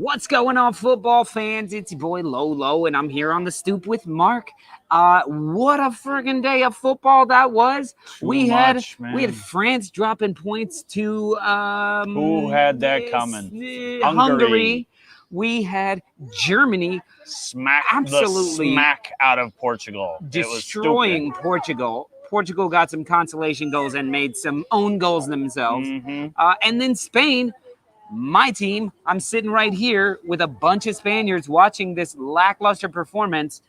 What's going on, football fans? It's your boy Lolo, and I'm here on the stoop with Mark. What a friggin' day of football that was. We had France dropping points to who had that coming? Hungary. We had Germany smack out of Portugal, destroying Portugal. Portugal got some consolation goals and made some own goals themselves. And then Spain, my team, I'm sitting right here with a bunch of Spaniards watching this lackluster performance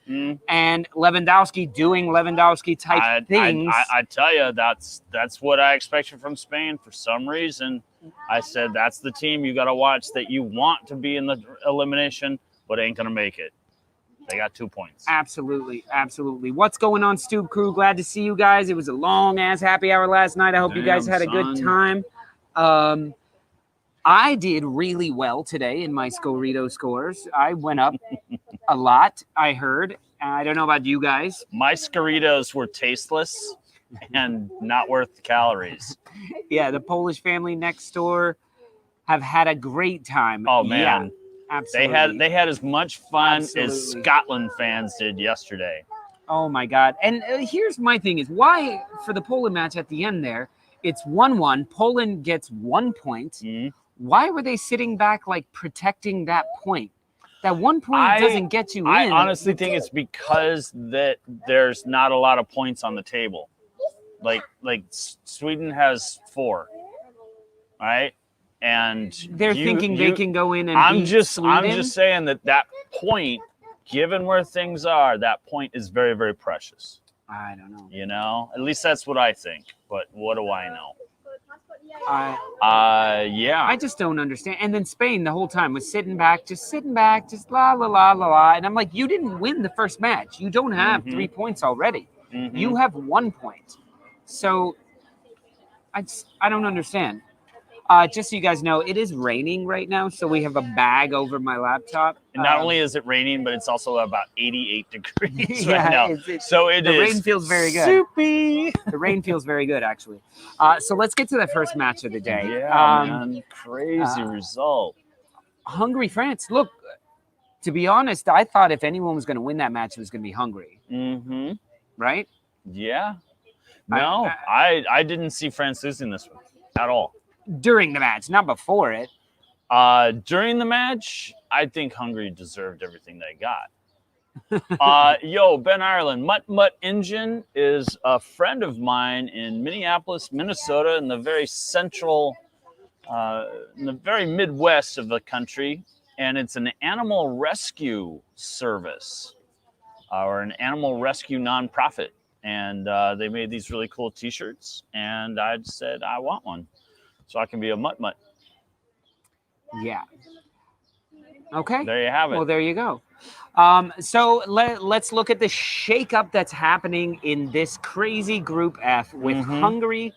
and Lewandowski doing Lewandowski-type things. I tell you, that's what I expected from Spain. For some reason, I said that's the team you got to watch that you want to be in the elimination, but ain't going to make it. They got 2 points. Absolutely. What's going on, Stoop crew? Glad to see you guys. It was a long-ass happy hour last night. I hope you guys had a good time. I did really well today in my Scorito scores. I went up a lot, I heard. I don't know about you guys. My Scoritos were tasteless and not worth the calories. Yeah, the Polish family next door have had a great time. Oh, man. Yeah, absolutely. They had as much fun as Scotland fans did yesterday. Oh, my God. And here's my thing is why, for the Poland match at the end there, it's 1-1. Poland gets 1 point. Why were they sitting back, like, protecting that point? That 1 point doesn't get you in. I honestly think it's because that there's not a lot of points on the table. Like Sweden has 4, right? And they're thinking they can go in and I'm just saying that point, given where things are, that point is very, very precious. I don't know. You know, at least that's what I think. But what do I know? Yeah. I just don't understand. And then Spain the whole time was sitting back, just la la la la la. And I'm like, you didn't win the first match. You don't have 3 points already. You have 1 point. So I don't understand. Just so you guys know, it is raining right now, so we have a bag over my laptop. And not only is it raining, but it's also about 88 degrees right now. The rain feels very good. Soupy. The rain feels very good, actually. So let's get to the first match of the day. Yeah, man. Crazy result. Hungary, France. Look, to be honest, I thought if anyone was going to win that match, it was going to be Hungary. Right? Yeah. No, I didn't see France losing this one at all. During the match, not before it. During the match, I think Hungary deserved everything they got. Ben Ireland, Mutt Engine is a friend of mine in Minneapolis, Minnesota, in the very central, in the very Midwest of the country. And it's an animal rescue service or an animal rescue nonprofit. And they made these really cool T-shirts. And I said, I want one. So I can be a mutt. Yeah. Okay. There you have it. Well, there you go. So let's look at the shakeup that's happening in this crazy Group F with Hungary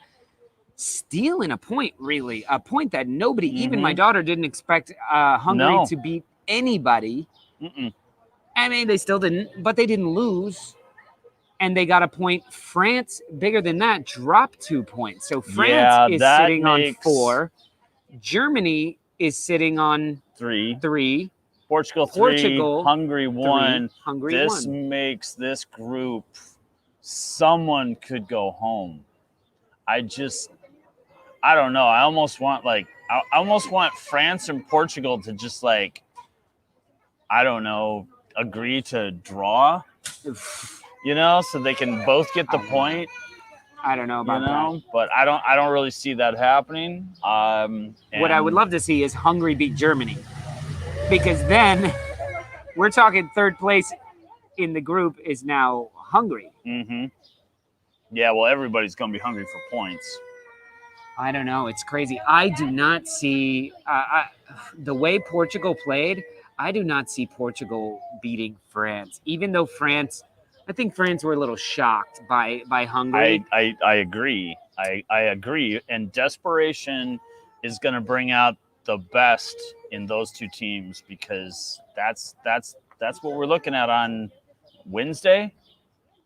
stealing a point, really. A point that nobody, even my daughter, didn't expect Hungary to beat anybody. I mean, they still didn't, but they didn't lose. And they got a point. France, bigger than that, dropped 2 points. So France is sitting on 4. Germany is sitting on 3. Portugal, Hungary 1. This makes this group, someone could go home. I don't know. I almost want France and Portugal to just agree to draw. So they can both get the point. I don't know about that. But I don't really see that happening. What I would love to see is Hungary beat Germany. Because then we're talking third place in the group is now Hungary. Yeah, well, everybody's going to be hungry for points. I don't know. It's crazy. I do not see the way Portugal played. I do not see Portugal beating France, even though I think France were a little shocked by Hungary. I agree. I agree. And desperation is going to bring out the best in those two teams because that's what we're looking at on Wednesday,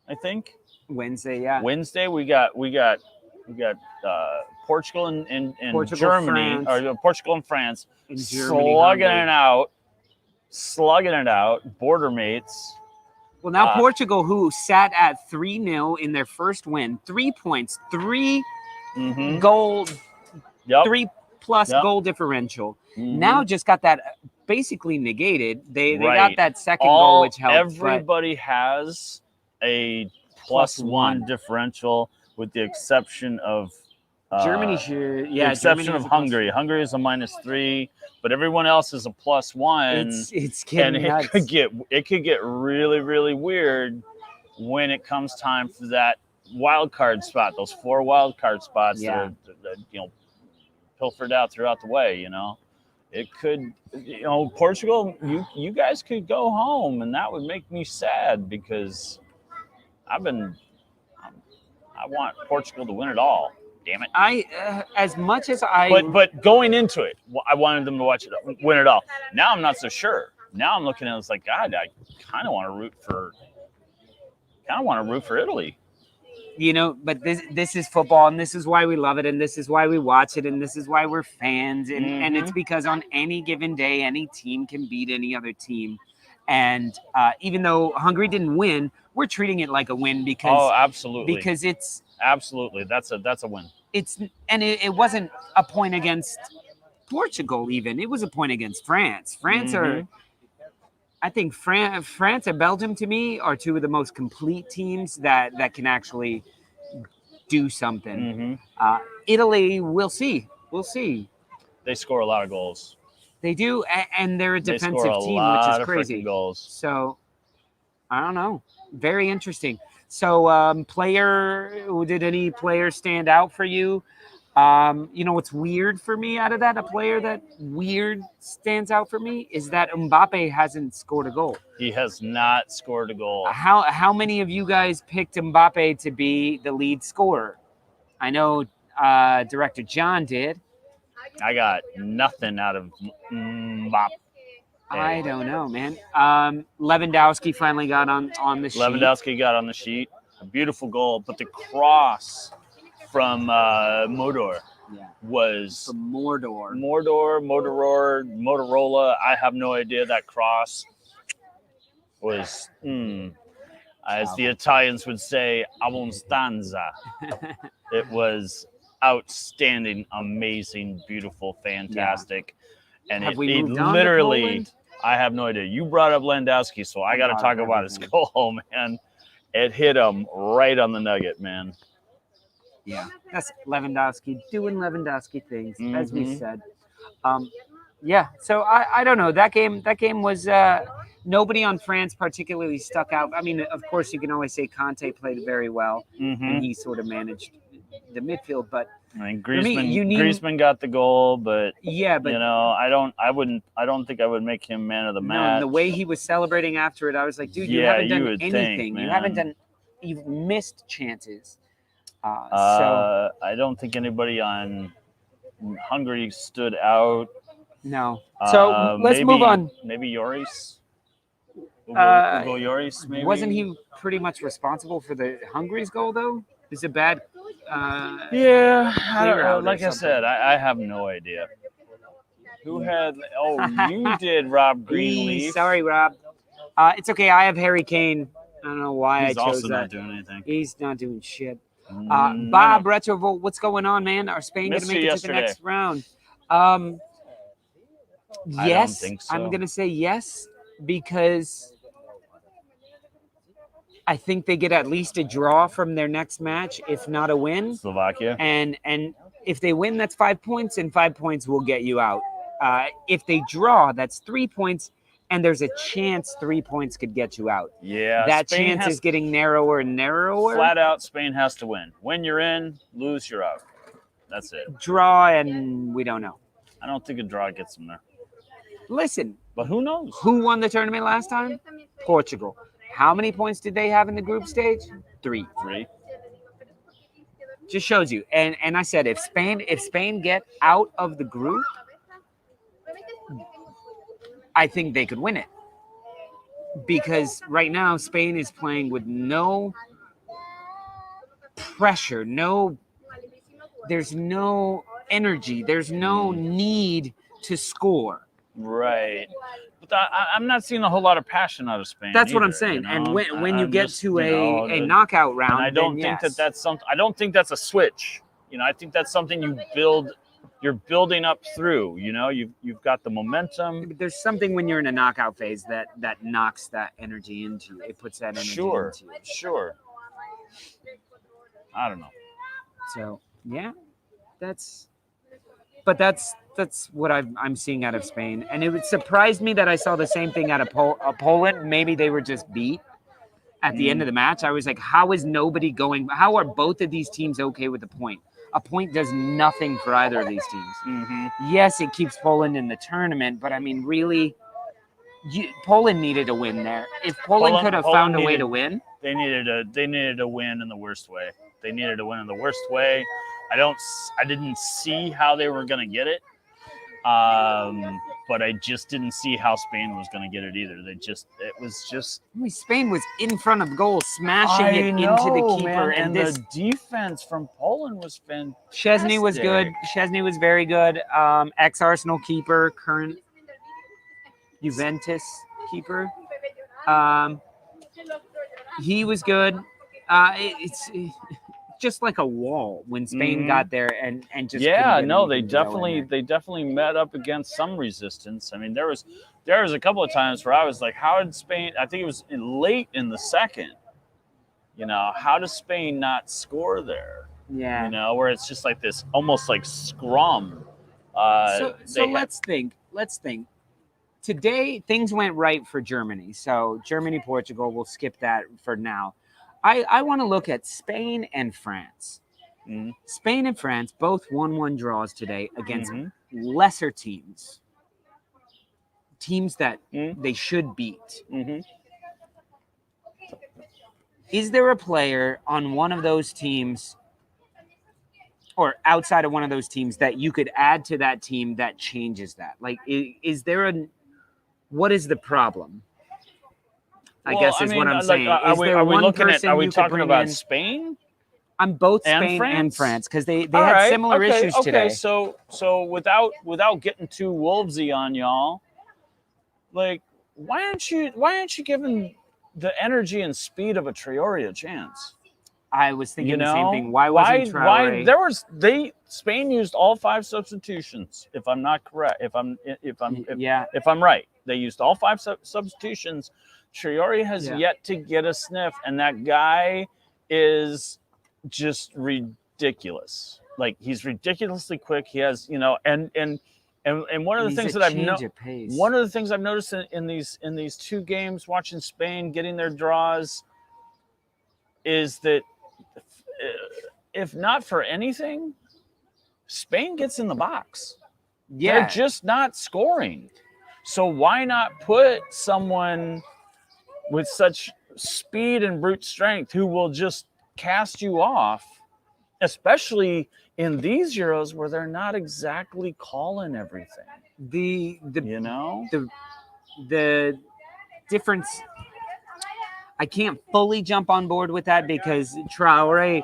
I think. Wednesday, yeah. Wednesday we got Portugal and Portugal, Germany, France. or Portugal and France In Germany, slugging it out slugging it out, border mates. Well, now Portugal, who sat at 3-0 in their first win, 3 points, 3 goal, 3+ goal differential. Now just got that basically negated. They got that second goal, which helped. Everybody has a +1 differential, with the exception of Germany. the exception of Hungary. Hungary is a -3, but everyone else is a +1. It's getting nuts. It could get really, really weird when it comes time for that wild card spot. Those 4 wild card spots that are pilfered out throughout the way. It could, Portugal. You guys could go home, and that would make me sad because I want Portugal to win it all. Damn it! As much as I, but going into it, I wanted them to win it all. Now I'm not so sure. Now I'm looking at it, it's like, God, I kind of want to root for Italy. But this is football, and this is why we love it, and this is why we watch it, and this is why we're fans, and it's because on any given day, any team can beat any other team. And even though Hungary didn't win, we're treating it like a win because absolutely, because it's absolutely that's a win. It wasn't a point against Portugal, even. It was a point against France. I think France and Belgium, to me, are 2 of the most complete teams that can actually do something. Italy, we'll see. They score a lot of goals. They do, and they're a defensive team, which is crazy. Goals. So, I don't know. Very interesting. So, did any player stand out for you? What's weird for me out of that, a player that stands out for me, is that Mbappe hasn't scored a goal. He has not scored a goal. How many of you guys picked Mbappe to be the lead scorer? I know Director John did. I got nothing out of Mbappe. I don't know, man. Lewandowski finally got on the sheet. Lewandowski got on the sheet. A beautiful goal, but the cross from Modor was from Mordor. Motorola. I have no idea. That cross was, as the Italians would say, avanzanza. It was outstanding, amazing, beautiful, fantastic, and it literally. I have no idea. You brought up Lewandowski, so I got to talk about his goal, man. It hit him right on the nugget, man. Yeah, that's Lewandowski doing Lewandowski things, as we said. So I don't know. That game was nobody on France particularly stuck out. I mean, of course, you can always say Conte played very well, and he sort of managed the midfield. But I mean, Griezmann got the goal, but I don't think I would make him man of the match. No, and the way he was celebrating after it, I was like, dude, you haven't done anything. You've missed chances. So I don't think anybody on Hungary stood out. No. So let's move on. Maybe Lloris. Ugo Lloris, maybe. Wasn't he pretty much responsible for the Hungary's goal, though? Is it bad? Yeah, I don't know. Like I said, I have no idea. Who had? Oh, you did, Rob Greenleaf. Sorry, Rob. It's okay. I have Harry Kane. I don't know why I chose that. He's also not doing anything. He's not doing shit. Bob Retrovolt, what's going on, man? Are Spain going to make it to the next round? Yes, I don't think so. I'm going to say yes because I think they get at least a draw from their next match, if not a win. Slovakia. And if they win, that's 5 points, and 5 points will get you out. If they draw, that's 3 points, and there's a chance 3 points could get you out. Yeah. That chance is getting narrower and narrower. Flat out, Spain has to win. When you're in, lose, you're out. That's it. Draw, and we don't know. I don't think a draw gets them there. Listen. But who knows? Who won the tournament last time? Portugal. How many points did they have in the group stage? 3. Just shows you. And I said, if Spain get out of the group, I think they could win it. Because right now, Spain is playing with no pressure, there's no energy, there's no need to score. Right. But I'm not seeing a whole lot of passion out of Spain. That's what I'm either, saying. you And know? when you I'm get just, to you know, a knockout round, and I don't then think yes. that's something. I don't think that's a switch. You know, I think that's something you build. You're building up through. You know, you've got the momentum. But there's something when you're in a knockout phase that knocks that energy into you. It puts that energy Sure, into you. sure. I don't know. So yeah, that's what I'm seeing out of Spain, and it would surprise me that I saw the same thing out of Poland. Maybe they were just beat at the end of the match. I was like, how is nobody going? How are both of these teams okay with a point? A point does nothing for either of these teams. Mm-hmm. Yes, it keeps Poland in the tournament, but I mean, really, Poland needed a win there. If Poland could have found a way to win, they needed a win in the worst way. They needed a win in the worst way. I didn't see how they were going to get it, but I just didn't see how Spain was going to get it either. It was just. I mean, Spain was in front of goal, smashing it into the keeper, man, and this the defense from Poland was fantastic. Chesney was good. Chesney was very good. Ex-Arsenal keeper, current Juventus keeper. He was good. It's just like a wall when Spain got there and just they definitely met up against some resistance. I mean, there was a couple of times where I was like, how did Spain? I think it was late in the second. You know, how does Spain not score there? Yeah. You know, where it's just like this, almost like scrum. So let's think. Today, things went right for Germany. So Germany, Portugal, we'll skip that for now. I want to look at Spain and France. Mm-hmm. Spain and France both 1-1 draws today against lesser teams. Teams that they should beat. Mm-hmm. Is there a player on one of those teams or outside of one of those teams that you could add to that team that changes that? Like, is there what is the problem? I guess is what I'm saying. Are we talking about Spain? I'm both Spain and France because they had right. similar issues today. Okay, so without getting too wolvesy on y'all, like why aren't you giving the energy and speed of a Traore a chance? I was thinking the same thing. Why wasn't Traore? Spain used all 5 substitutions. If I'm not correct, if I'm right, they used all 5 substitutions. Traore has yet to get a sniff, and that guy is just ridiculous. Like, he's ridiculously quick. He has, you know, and one of the things that I've noticed in these 2 games, watching Spain getting their draws, is that if not for anything, Spain gets in the box. Yeah. They're just not scoring. So why not put someone with such speed and brute strength who will just cast you off, especially in these Euros where they're not exactly calling everything. The difference, I can't fully jump on board with that because Traore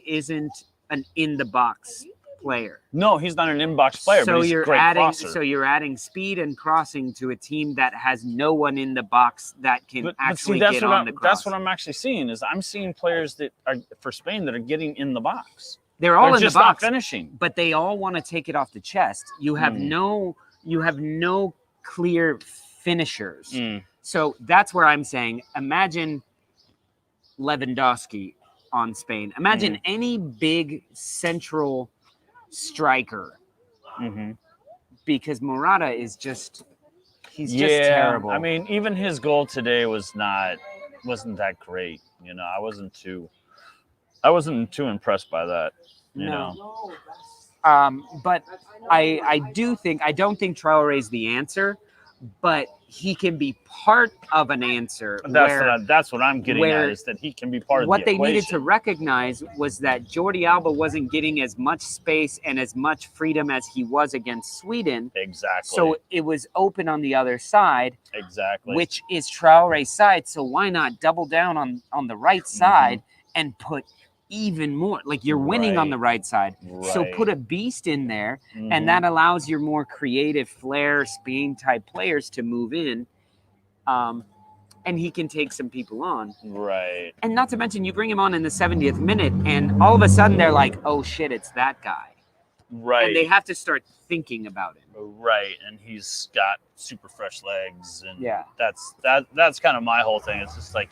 isn't an in the box player. No, he's not an inbox player, but he's a great crosser. So you're adding speed and crossing to a team that has no one in the box that can get on the cross. That's what I'm actually seeing. Is I'm seeing players that are for Spain that are getting in the box. They're all in just the box, not finishing, but they all want to take it off the chest. You have no clear finishers. So that's where I'm saying, imagine Lewandowski on Spain. Imagine any big central striker, because Morata is just terrible. I mean, even his goal today wasn't that great. You know, I wasn't too impressed by that. You know, but I don't think Traore is the answer, but he can be part of an answer. That's what I'm getting at, is that he can be part of the equation. What they needed to recognize was that Jordi Alba wasn't getting as much space and as much freedom as he was against Sweden. Exactly. So it was open on the other side. Exactly. Which is Traore's side. So why not double down on the right side and put even more. Like you're winning on the right side. So put a beast in there, and that allows your more creative flair, Spain type players to move in. And he can take some people on. Right. And not to mention, you bring him on in the 70th minute, and all of a sudden they're like, oh shit, it's that guy. Right. And they have to start thinking about him. Right. And he's got super fresh legs. And yeah, that's kind of my whole thing. It's just like,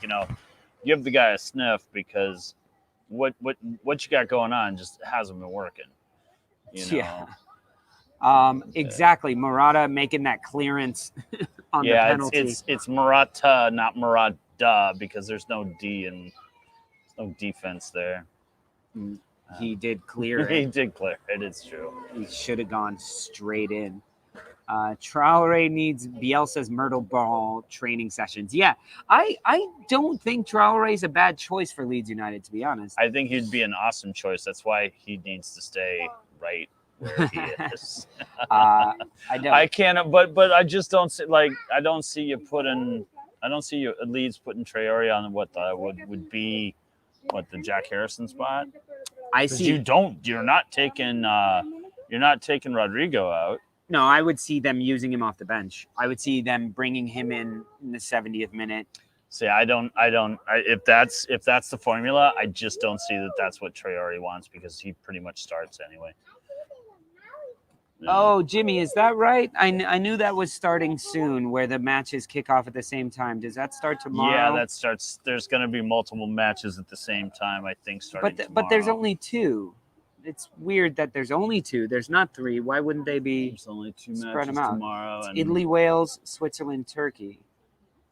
give the guy a sniff, because what you got going on just hasn't been working. Yeah. Exactly. Murata making that clearance on the penalty. It's Murata, not Murata, because there's no D and there's no defense there. He did clear it. He did clear it. It's true. He should have gone straight in. Traore needs Bielsa's Myrtle Ball training sessions. Yeah, I don't think Traore is a bad choice for Leeds United, to be honest. I think he'd be an awesome choice. That's why he needs to stay right where he is. I don't. I can't, but I just don't see, I don't see you Leeds putting Traore on what would be the Jack Harrison spot. I see. You're not taking Rodrigo out. No, I would see them using him off the bench. I would see them bringing him in the 70th minute. See, if that's the formula, I just don't see that that's what Traore wants, because he pretty much starts anyway. Oh, Jimmy, is that right? I knew that was starting soon, where the matches kick off at the same time. Does that start tomorrow? Yeah, that starts. There's going to be multiple matches at the same time, I think, starting tomorrow. But there's only 2. It's weird that there's only 2. There's not 3. Why wouldn't they be? There's only 2 spread matches them out tomorrow. And Italy, Wales, Switzerland, Turkey.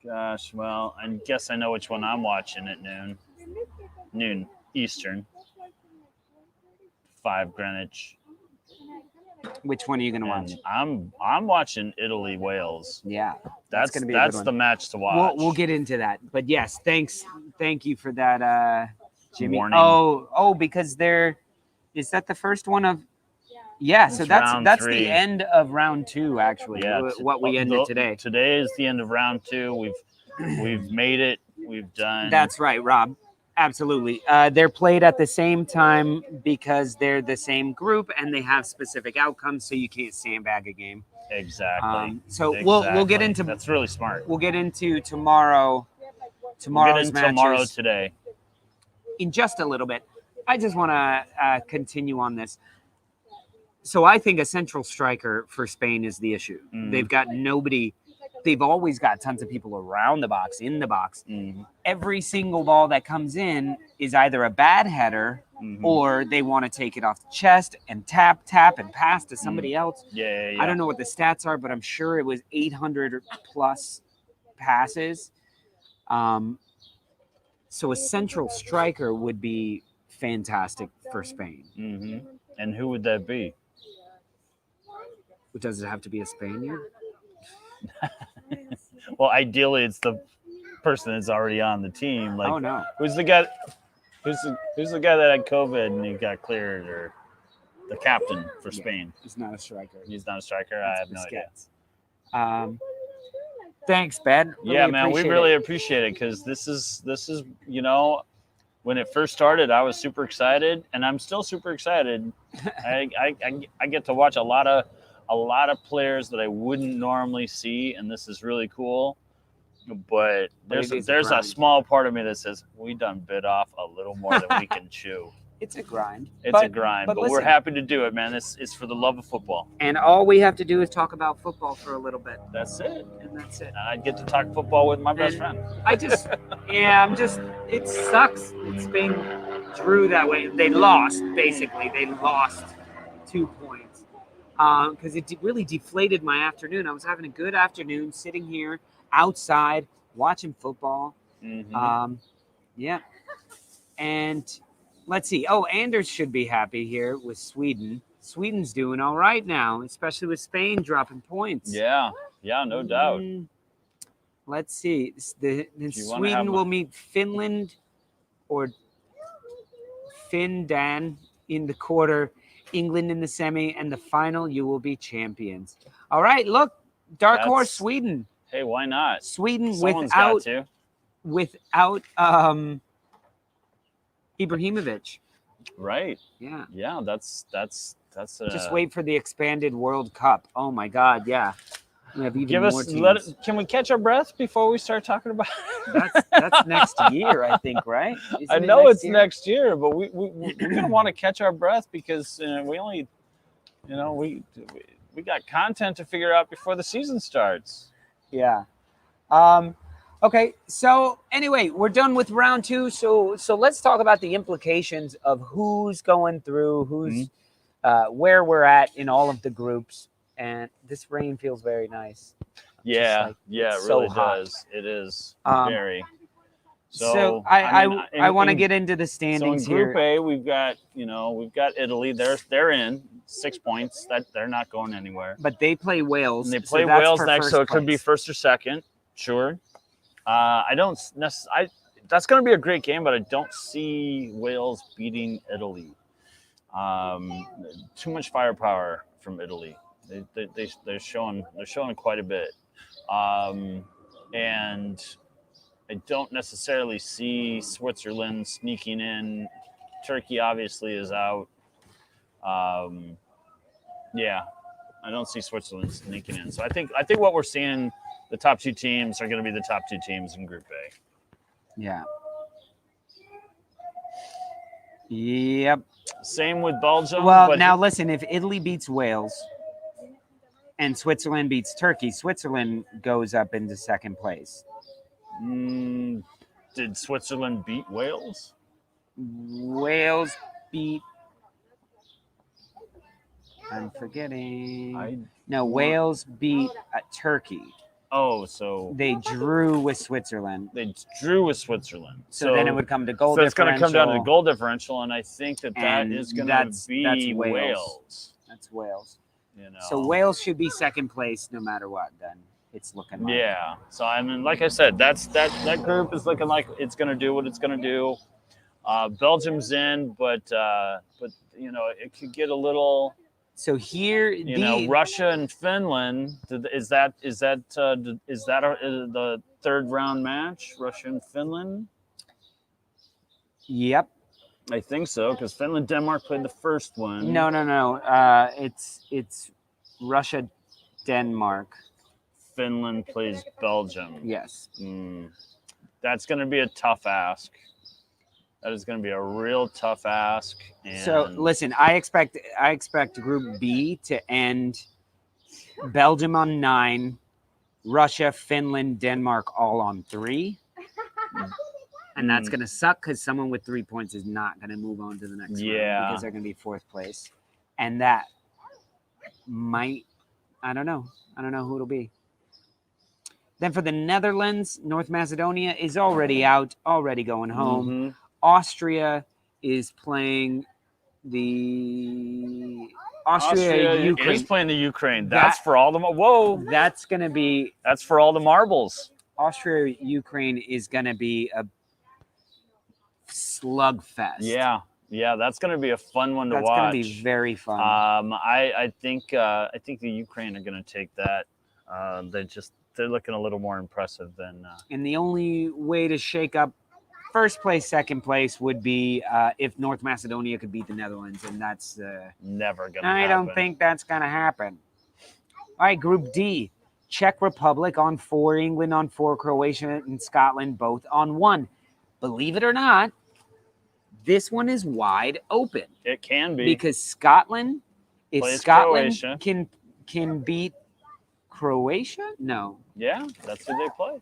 Gosh, well, I guess I know which one I'm watching at noon Eastern, 5 Greenwich. Which one are you going to watch? I'm watching Italy, Wales. Yeah, that's going to be that's the match to watch. We'll get into that. But yes, thank you for that, Jimmy. Warning. Oh, because is that the first one of? Yeah, so that's three. the end of round 2, actually. Yeah, what we ended today. Today is the end of round 2. We've made it. We've done. That's right, Rob. Absolutely. They're played at the same time because they're the same group and they have specific outcomes, so you can't sandbag a game. Exactly. We'll get into. That's really smart. We'll get into tomorrow's matches. Tomorrow today. In just a little bit. I just want to continue on this. So I think a central striker for Spain is the issue. They've got nobody. They've always got tons of people around the box, in the box. Every single ball that comes in is either a bad header or they want to take it off the chest and tap, and pass to somebody else. Yeah. I don't know what the stats are, but I'm sure it was 800 plus passes. So a central striker would be fantastic for Spain. And who would that be? Does it have to be a Spaniard? Well, ideally, it's the person that's already on the team. Like, oh no, who's the guy? Who's the guy that had COVID and he got cleared, or the captain for Spain? He's not a striker. He's not a striker. I have no idea. Thanks, Ben. Really man, we really appreciate it, because this is when it first started, I was super excited, and I'm still super excited. I get to watch a lot of players that I wouldn't normally see, and this is really cool. But there's a small part of me that says we done bit off a little more than we can chew. It's a grind. It's a grind, but we're happy to do it, man. It's for the love of football. And all we have to do is talk about football for a little bit. That's it. And that's it. And I get to talk football with my best friend. It sucks. Spain drew that way. They lost, basically. They lost 2 points. Because it really deflated my afternoon. I was having a good afternoon sitting here outside watching football. Yeah. And let's see. Oh, Anders should be happy here with Sweden. Sweden's doing all right now, especially with Spain dropping points. Yeah, no doubt. Let's see. Sweden will meet Finland or Findan in the quarter, England in the semi, and the final. You will be champions. All right, look, dark horse Sweden. Hey, why not? Sweden Someone's without Ibrahimovic. Right. Yeah. Yeah, that's Just wait for the expanded World Cup. Oh my God, yeah. We have even more teams. Can we catch our breath before we start talking about That's next year, I think, right? I know it's next year, but we're gonna want to catch our breath because we only, we got content to figure out before the season starts. Yeah. Okay. So anyway, we're done with round 2. So let's talk about the implications of who's going through, who's where we're at in all of the groups. And this rain feels very nice. Yeah, it really does. It is very. So I want to get into the standings here. So in Group here. A, we've got Italy. They're in 6 points. That they're not going anywhere. But they play Wales. And they play Wales next, so it could be first or second. Sure. I don't necessarily. That's going to be a great game, but I don't see Wales beating Italy. Too much firepower from Italy. They're showing quite a bit, and I don't necessarily see Switzerland sneaking in. Turkey obviously is out. Yeah, I don't see Switzerland sneaking in. So I think what we're seeing, the top 2 teams are going to be the top 2 teams in Group A. Yeah. Yep. Same with Belgium. Well, now listen, if Italy beats Wales and Switzerland beats Turkey, Switzerland goes up into second place. Did Switzerland beat Wales? Wales beat... I'm forgetting. Wales beat Turkey. Oh, so... They drew with Switzerland. So then it would come to goal differential. So it's going to come down to goal differential, and I think that is going to be Wales. That's Wales. So Wales should be second place no matter what, then. It's looking like. Yeah. So, I mean, like I said, that group is looking like it's going to do what it's going to do. Belgium's in, but it could get a little... So here, Russia and Finland. Is that the third round match? Russia and Finland. Yep, I think so because Finland Denmark played the first one. No. It's Russia, Denmark. Finland plays Belgium. Yes. That's going to be a tough ask. That is going to be a real tough ask. And so listen, I expect Group B to end Belgium on 9, Russia, Finland, Denmark all on 3. And that's going to suck because someone with 3 points is not going to move on to the next round because they're going to be 4th place. And that might, I don't know who it'll be. Then for the Netherlands, North Macedonia is already out, already going home. Mm-hmm. Austria is playing the Ukraine. Is playing the Ukraine. That's for all the That's for all the marbles. Austria Ukraine is gonna be a slugfest. Yeah, that's gonna be a fun one to watch. That's gonna be very fun. I think the Ukraine are gonna take that. They're looking a little more impressive than. And the only way to shake up first place, second place would be if North Macedonia could beat the Netherlands, and that's never gonna. I don't think that's gonna happen. All right, Group D: Czech Republic on 4, England on 4, Croatia and Scotland both on 1. Believe it or not, this one is wide open. It can be because Scotland, if plays Scotland Croatia. can beat Croatia, no. Yeah, that's who they play.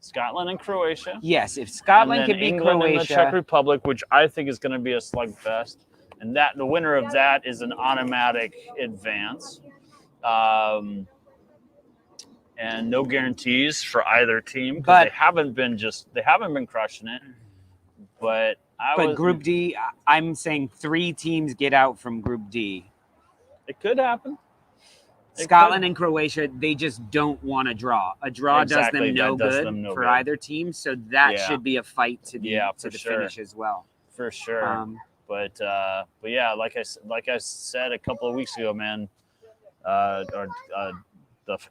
Scotland and Croatia. Yes, if Scotland can beat England Croatia, and the Czech Republic, which I think is going to be a slugfest, and that the winner of that is an automatic advance. And no guarantees for either team because they haven't been crushing it. But Group D, I'm saying 3 teams get out from Group D. It could happen. Scotland and Croatia, they just don't want to draw. A draw does them no good for either team, so that should be a fight to the finish as well. For sure. But yeah, like I said a couple of weeks ago, man. After the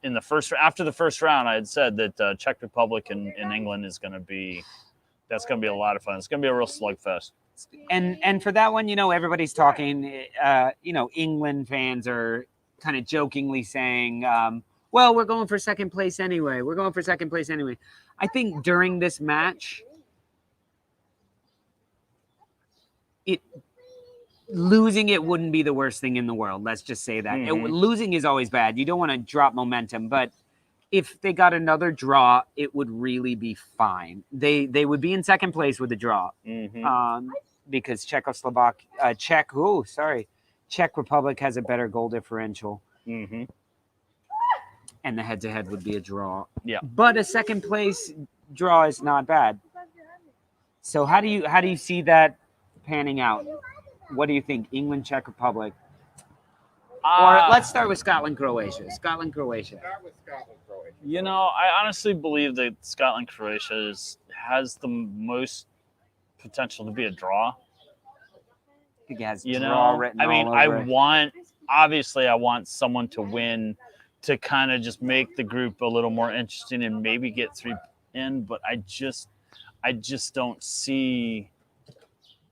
first round, I had said that Czech Republic and England is going to be a lot of fun. It's going to be a real slugfest. And for that one, you know, everybody's talking. You know, England fans are kind of jokingly saying, "Well, we're going for second place anyway. We're going for second place anyway." I think during this match, losing it wouldn't be the worst thing in the world. Let's just say that. Losing is always bad. You don't want to drop momentum, but if they got another draw, it would really be fine. They would be in second place with a draw, because Czech Republic has a better goal differential, and the head-to-head would be a draw. Yeah, but a second place draw is not bad. So how do you see that panning out? What do you think? England, Czech Republic, or let's start with Scotland, Croatia. Scotland, Croatia. Start with Scotland, Croatia. You know, I honestly believe that Scotland, Croatia has the most potential to be a draw. I think it has You draw know, written I mean, all I over it. want someone to win to kind of just make the group a little more interesting and maybe get 3 in, but I just don't see.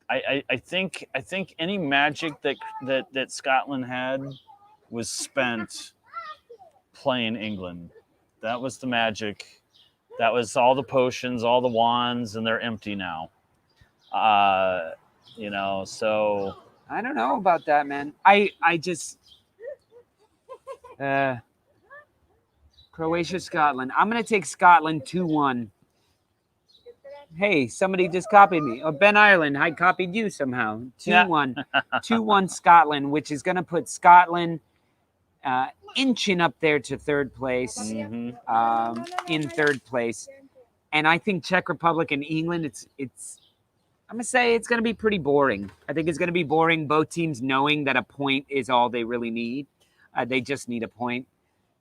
I think any magic that Scotland had was spent playing England. That was the magic. That was all the potions, all the wands, and they're empty now. You know, so I don't know about that, man. I just Croatia, Scotland. I'm gonna take Scotland 2-1. Hey, somebody just copied me. Oh, Ben Ireland, I copied you somehow. 2-1. 2-1 Scotland, which is going to put Scotland inching up there to third place, in third place. And I think Czech Republic and England, I'm going to say it's going to be pretty boring. I think it's going to be boring, both teams knowing that a point is all they really need. They just need a point.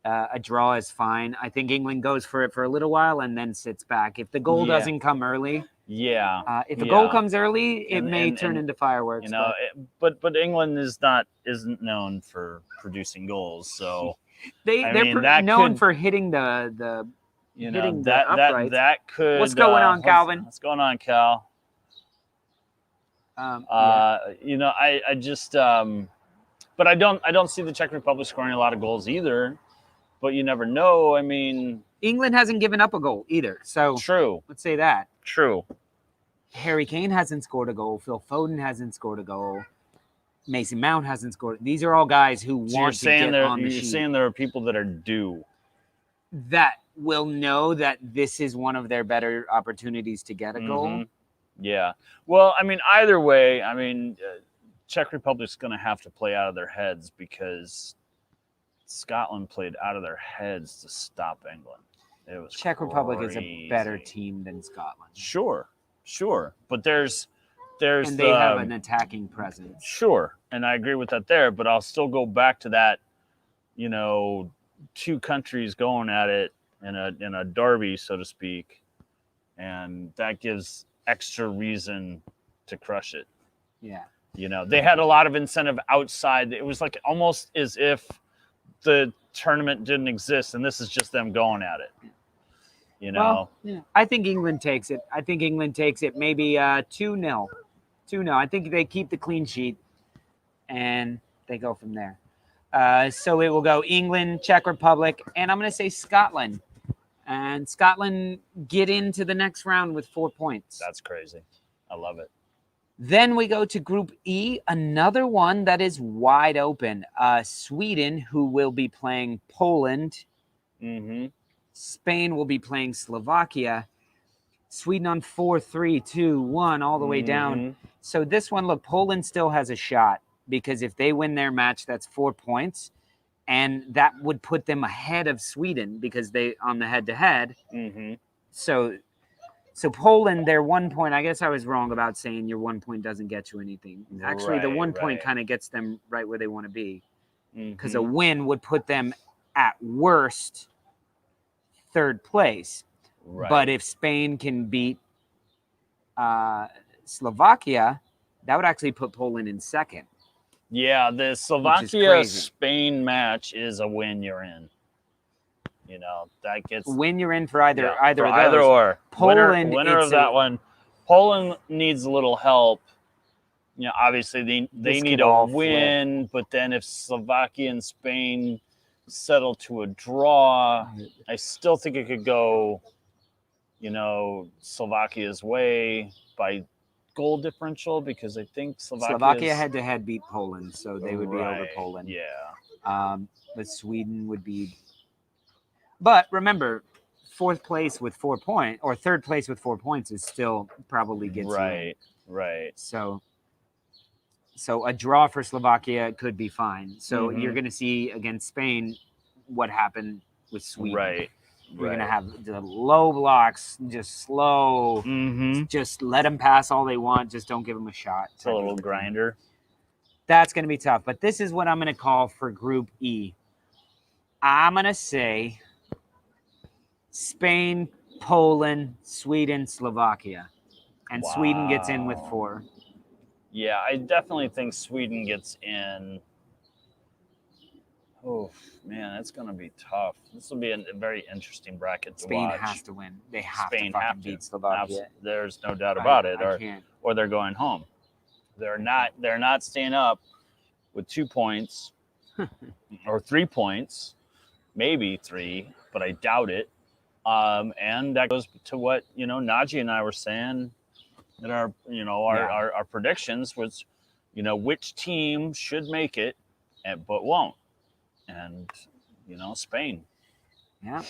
A draw is fine. I think England goes for it for a little while and then sits back. If the goal doesn't come early, if the goal comes early, it may turn into fireworks. You know, but England isn't known for producing goals, so they're known for hitting the uprights. That could. What's going on, Calvin? What's going on, Cal? You know, I just but I don't see the Czech Republic scoring a lot of goals either. But you never know. I mean, England hasn't given up a goal either. So true. Let's say that. True. Harry Kane hasn't scored a goal. Phil Foden hasn't scored a goal. Mason Mount hasn't scored. These are all guys who want to get on the sheet. You're saying there are people that are due. That will know that this is one of their better opportunities to get a goal. Yeah. Well, I mean, either way, I mean, Czech Republic's going to have to play out of their heads because Scotland played out of their heads to stop England. It was Czech Republic is a better team than Scotland. Sure, but there's and they have an attacking presence. Sure, and I agree with that there. But I'll still go back to that. You know, two countries going at it in a derby, so to speak, and that gives extra reason to crush it. Yeah. You know, they had a lot of incentive outside. It was like almost as if the tournament didn't exist and this is just them going at it. You know? Well, yeah. I think England takes it. Maybe 2-0. 2-0. I think they keep the clean sheet and they go from there. So it will go England, Czech Republic, and I'm going to say Scotland. And Scotland get into the next round with 4 points. That's crazy. I love it. Then we go to Group E, another one that is wide open. Sweden, who will be playing Poland. Spain will be playing Slovakia. Sweden on 4-3-2-1 all the way down. So this one, look, Poland still has a shot because if they win their match, that's 4 points. And that would put them ahead of Sweden because they on the head-to-head. So Poland, their 1 point, I guess I was wrong about saying your 1 point doesn't get you anything. Actually, the 1 point kind of gets them right where they want to be. Because a win would put them at worst third place. But if Spain can beat Slovakia, that would actually put Poland in second. Yeah, the Slovakia-Spain match is a win you're in. You know, that gets when you're in for either or. Poland, winner of that one. Poland needs a little help you know, obviously they This need could a all win, but then if Slovakia and Spain settle to a draw, I still think it could go, you know, Slovakia's way by goal differential, because I think Slovakia head-to-head beat Poland, so they would be over right, Poland. Yeah. But Sweden would be. But remember, fourth place with 4 points, or third place with 4 points, is still probably gets you in. Right. So a draw for Slovakia could be fine. So you're going to see against Spain what happened with Sweden. Right. You're going to have the low blocks, just slow. Just let them pass all they want. Just don't give them a shot. It's a little grinder. That's going to be tough. But this is what I'm going to call for Group E. I'm going to say Spain, Poland, Sweden, Slovakia. And Sweden gets in with 4. Yeah, I definitely think Sweden gets in. Oh, man, that's going to be tough. This will be a very interesting bracket to watch. Spain has to win. They have Spain to fucking beat Slovakia. There's no doubt about it. Can't. Or they're going home. They're not staying up with 2 points or 3 points, maybe 3, but I doubt it. And that goes to what, you know, Najee and I were saying in our, you know, our predictions was, you know, which team should make it but won't. And, you know, Spain. Yeah.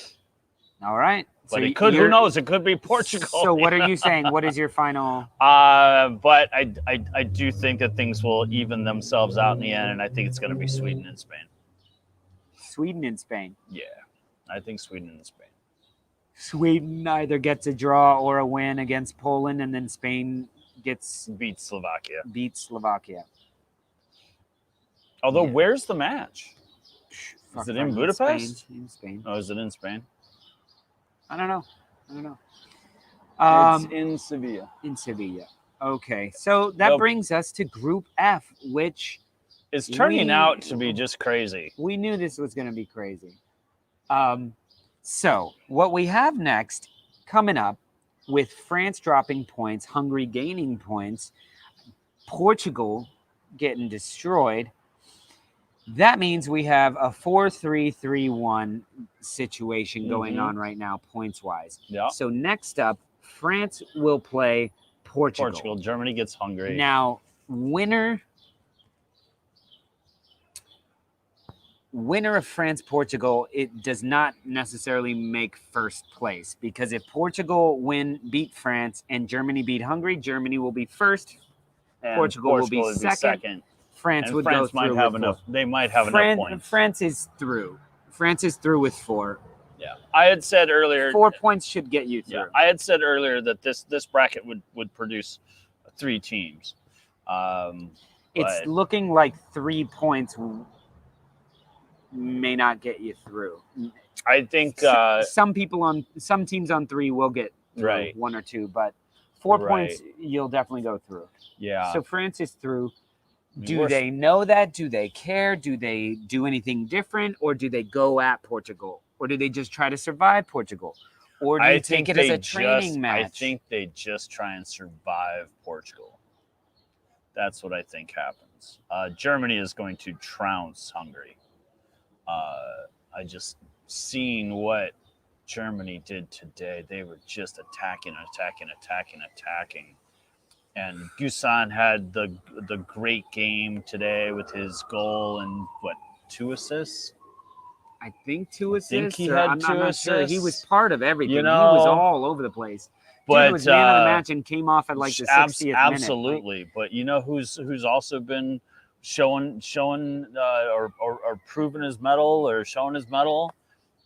All right. But it could, who knows? It could be Portugal. So what are you saying? What is your final? But I do think that things will even themselves out in the end, and I think it's going to be Sweden and Spain. Sweden and Spain. Yeah, I think Sweden and Spain. Sweden either gets a draw or a win against Poland, and then Spain beats Slovakia. Although, where's the match? Is it in Budapest? In Spain. Oh, is it in Spain? I don't know. It's in Sevilla. Okay, so that brings us to Group F, which is turning out to be just crazy. We knew this was going to be crazy. So what we have next coming up, with France dropping points, Hungary gaining points, Portugal getting destroyed. That means we have a 4-3-3-1 situation going on right now, points-wise. Yeah. So next up, France will play Portugal. Germany gets Hungary. Now, winner of France-Portugal, it does not necessarily make first place, because if Portugal beat France and Germany beat Hungary, Germany will be first, and Portugal will be second. France would go through. They might have enough points. France is through. France is through with 4. Yeah, I had said earlier 4 points should get you through. Yeah, I had said earlier that this bracket would produce 3 teams. It's looking like 3 points may not get you through. I think some teams on 3 will get through 1 or 2, but 4 points you'll definitely go through. Yeah. So France is through. Do they know that? Do they care? Do they do anything different? Or do they go at Portugal? Or do they just try to survive Portugal? Or do you take it as a training match? I think they just try and survive Portugal. That's what I think happens. Germany is going to trounce Hungary. I just seen what Germany did today. They were just attacking. And Gusan had the great game today with his goal and 2 assists? I think 2 assists. I'm not sure. He was part of everything. You know, he was all over the place. Dude was man of the match and came off at like the 60th minute. Absolutely. But you know who's also been showing or proving his mettle or showing his mettle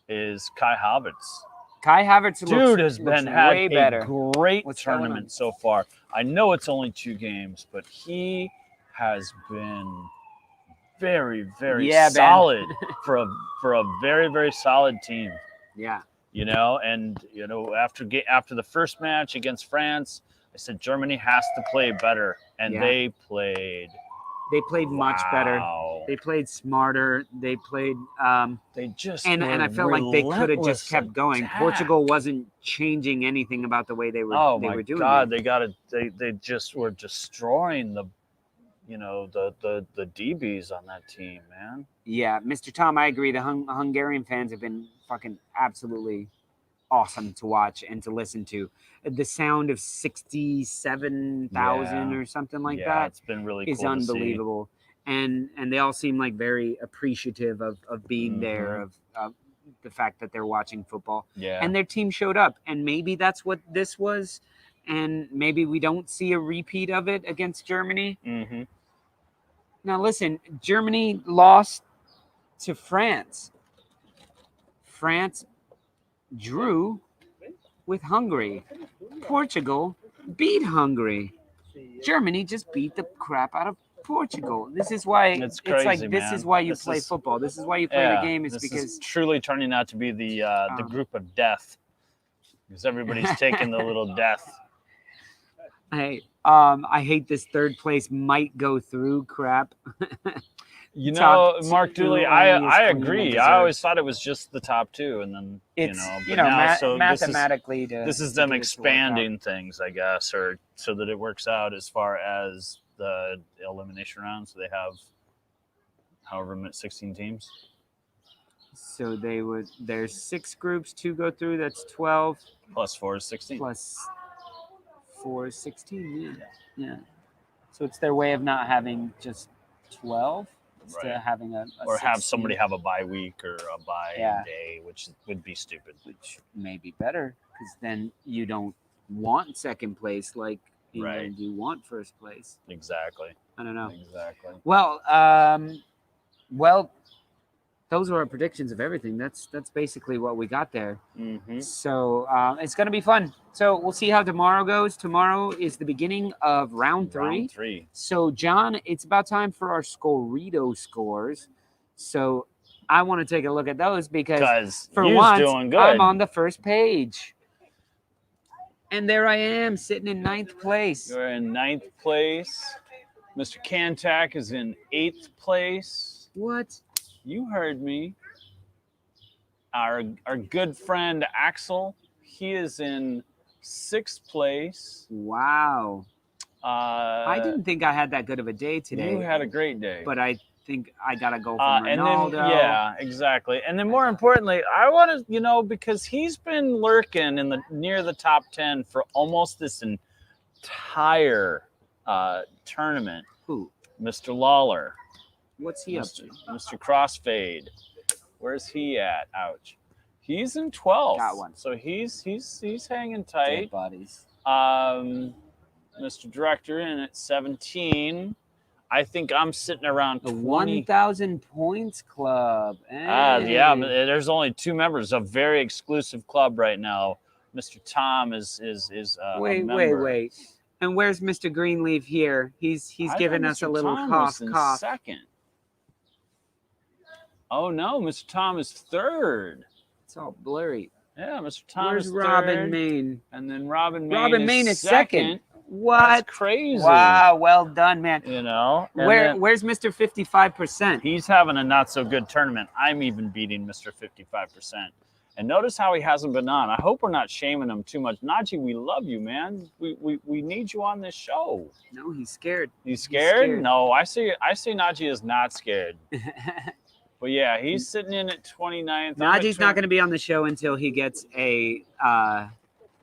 is Kai Havertz. Kai Havertz has had a great tournament so far. I know it's only 2 games, but he has been very, very solid for a very, very solid team. Yeah. You know, and you know, after the first match against France, I said Germany has to play better, and they played. They played much better. They played smarter. They played. They just and I felt like they could have just kept going. Portugal wasn't changing anything about the way they were. Oh they my were doing God! it. They just were destroying the DBs on that team, man. Yeah, Mr. Tom, I agree. The Hungarian fans have been fucking absolutely awesome to watch and to listen to. The sound of 67,000 or something like that it's been really is cool unbelievable. And they all seem like very appreciative of being there, of the fact that they're watching football. Yeah. And their team showed up. And maybe that's what this was. And maybe we don't see a repeat of it against Germany. Mm-hmm. Now, listen, Germany lost to France. France drew with Hungary. Portugal beat Hungary. Germany just beat the crap out of Portugal. This is why it's crazy, like man. This is why you play football. This is why you play the game. Is this because is truly turning out to be the group of death, because everybody's taking the little death. I hate this third place might go through crap. Mark Dooley, I agree. I always thought it was just the top two, and then mathematically, this is them expanding things, I guess, or so that it works out as far as the elimination round. So they have however many 16 teams. So there's 6 groups, 2 go through. That's 12. Plus 4 is 16. Plus 4 is 16. Yeah. So it's their way of not having just 12. Instead of having a or 16. have somebody have a bye week or a bye day, which would be stupid. Which may be better, because then you don't want second place like England, you want first place. Exactly. I don't know. Exactly. Well, those are our predictions of everything. That's basically what we got there. Mm-hmm. So it's going to be fun. So we'll see how tomorrow goes. Tomorrow is the beginning of round 3. Round 3. So, John, it's about time for our Scorito scores. So I want to take a look at those because for once, doing good. I'm on the first page. And there I am, sitting in 9th place. You're in 9th place. Mr. Kantak is in 8th place. What? You heard me. Our good friend Axel, he is in 6th place. Wow. I didn't think I had that good of a day today. You had a great day. But I think I got to go for Ronaldo. And then, yeah, exactly. And then more importantly, I want to, because he's been lurking near the top 10 for almost this entire tournament. Who? Mr. Lawler. What's he up to? Mr. Crossfade. Where's he at? Ouch. He's in 12th. Got one. So he's hanging tight. Dead bodies. Mr. Director in at 17. I think I'm sitting around the 20. 1,000 points club. Hey. Yeah, there's only 2 members, a very exclusive club right now. Mr. Tom is wait. And where's Mr. Greenleaf here? He's giving us a little cough. Second. Oh no, Mr. Tom is 3rd. It's all blurry. Yeah, Mr. Tom is 3rd. Where's Robin Main? And then Robin Main is 2nd. What? That's crazy. Wow, well done, man. Where's Mr. 55%? He's having a not so good tournament. I'm even beating Mr. 55%. And notice how he hasn't been on. I hope we're not shaming him too much. Najee, we love you, man. We need you on this show. No, he's scared. He's scared? No, I see Najee is not scared. But yeah, he's sitting in at 29th. Najee's not going to be on the show until he gets a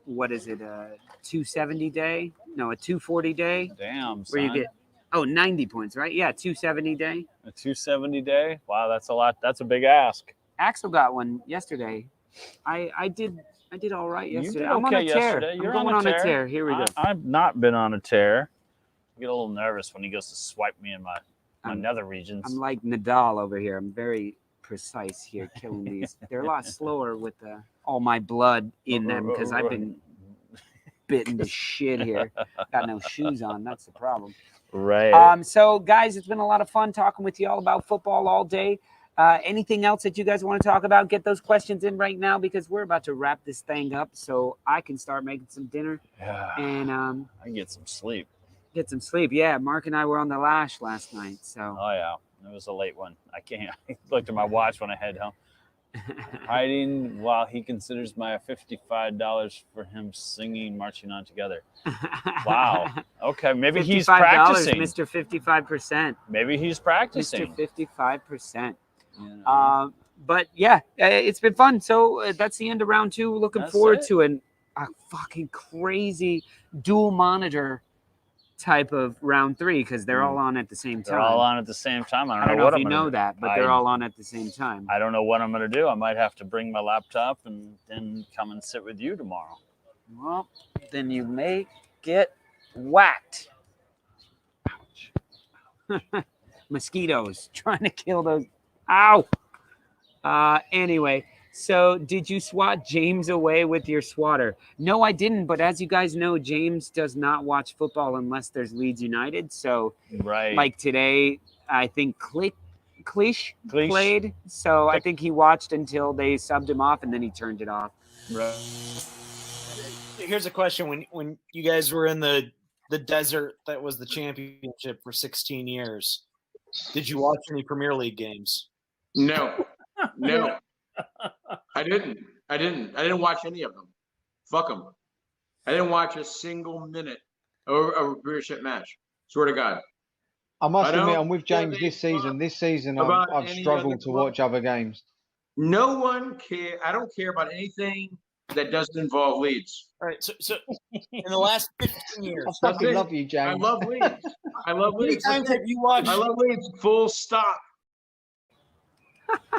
a 270 day? No, a 240 day. Damn, son. Where you get 90 points, right? Yeah, 270 day. A 270 day? Wow, that's a lot. That's a big ask. Axel got one yesterday. I did all right yesterday. I'm on a tear. You're going on a tear. Here we go. I've not been on a tear. I get a little nervous when he goes to swipe me in my nether regions. I'm like Nadal over here. I'm very precise here, killing these. They're a lot slower with all my blood in them because I've been bitten to shit here. Got no shoes on. That's the problem. Right. So, guys, it's been a lot of fun talking with you all about football all day. Anything else that you guys want to talk about? Get those questions in right now because we're about to wrap this thing up so I can start making some dinner. Yeah. And I can get some sleep. Get some sleep. Yeah, Mark and I were on the lash last night. So. Oh yeah, it was a late one. I can't. I looked at my watch when I head home. Hiding while he considers my $55 for him singing Marching On Together. Wow. Okay, maybe he's practicing. Mr. 55%. Maybe he's practicing. Mr. 55%. You know? But yeah, it's been fun. So that's the end of round 2. Looking forward to a fucking crazy dual monitor type of round 3 because they're all on at the same time. They're all on at the same time. I don't know if you know that, but they're all on at the same time. I don't know what I'm going to do. I might have to bring my laptop and then come and sit with you tomorrow. Well, then you may get whacked. Ouch. Mosquitoes trying to kill those. Ow. Anyway, so did you swat James away with your swatter? No, I didn't. But as you guys know, James does not watch football unless there's Leeds United. So, like today, I think Cleach played. So I think he watched until they subbed him off, and then he turned it off. Right. Here's a question: when you guys were in the desert that was the championship for 16 years, did you watch any Premier League games? No. I didn't watch any of them. Fuck them. I didn't watch a single minute of a Premiership match. Swear to God. I must admit, I'm with James this season. This season, I've struggled to watch other games. No one care. I don't care about anything that doesn't involve Leeds. All right. So in the last 15 years, I fucking love you, James. I love Leeds. I love Leeds. How many times have you watched? I love Leeds. Full stop.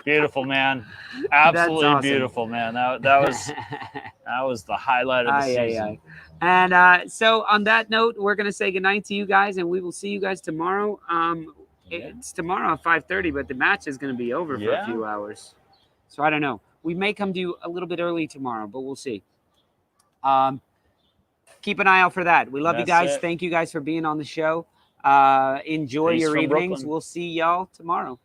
Beautiful, man. Absolutely awesome. Beautiful, man. That was the highlight of the season. And so on that note, we're gonna say goodnight to you guys, and we will see you guys tomorrow. It's tomorrow at 5:30, but the match is gonna be over for a few hours. So I don't know. We may come to you a little bit early tomorrow, but we'll see. Keep an eye out for that. We love you guys. Thank you guys for being on the show. Enjoy your evenings. Brooklyn. We'll see y'all tomorrow.